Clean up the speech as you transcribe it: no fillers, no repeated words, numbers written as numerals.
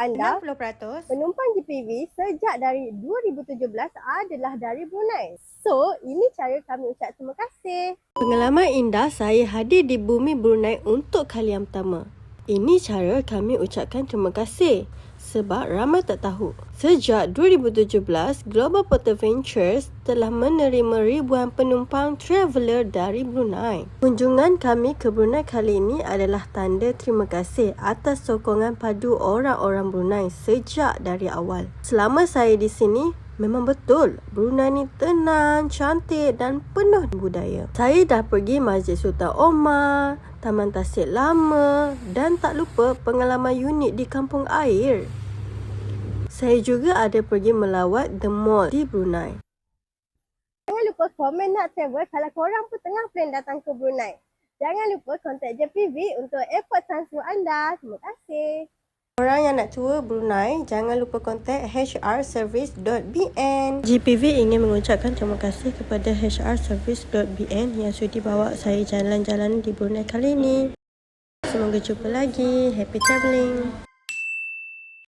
anda, 60% penumpang GPV sejak dari 2017 adalah dari Brunei. So, ini cara kami ucap terima kasih. Pengalaman indah saya hadir di bumi Brunei untuk kali yang pertama. Ini cara kami ucapkan terima kasih sebab ramai tak tahu. Sejak 2017, Global Portal Ventures telah menerima ribuan penumpang traveller dari Brunei. Kunjungan kami ke Brunei kali ini adalah tanda terima kasih atas sokongan padu orang-orang Brunei sejak dari awal. Selama saya di sini, memang betul, Brunei ni tenang, cantik dan penuh budaya. Saya dah pergi Masjid Sultan Omar, Taman Tasik Lama dan tak lupa pengalaman unik di Kampung Air. Saya juga ada pergi melawat The Mall di Brunei. Jangan lupa komen nak travel kalau korang pun tengah plan datang ke Brunei. Jangan lupa kontak JPV untuk airport transfer anda. Terima kasih. Orang yang nak tour Brunei, jangan lupa kontak hrservice.bn. GPV ingin mengucapkan terima kasih kepada hrservice.bn yang sudi bawa saya jalan-jalan di Brunei kali ini. Semoga jumpa lagi. Happy travelling.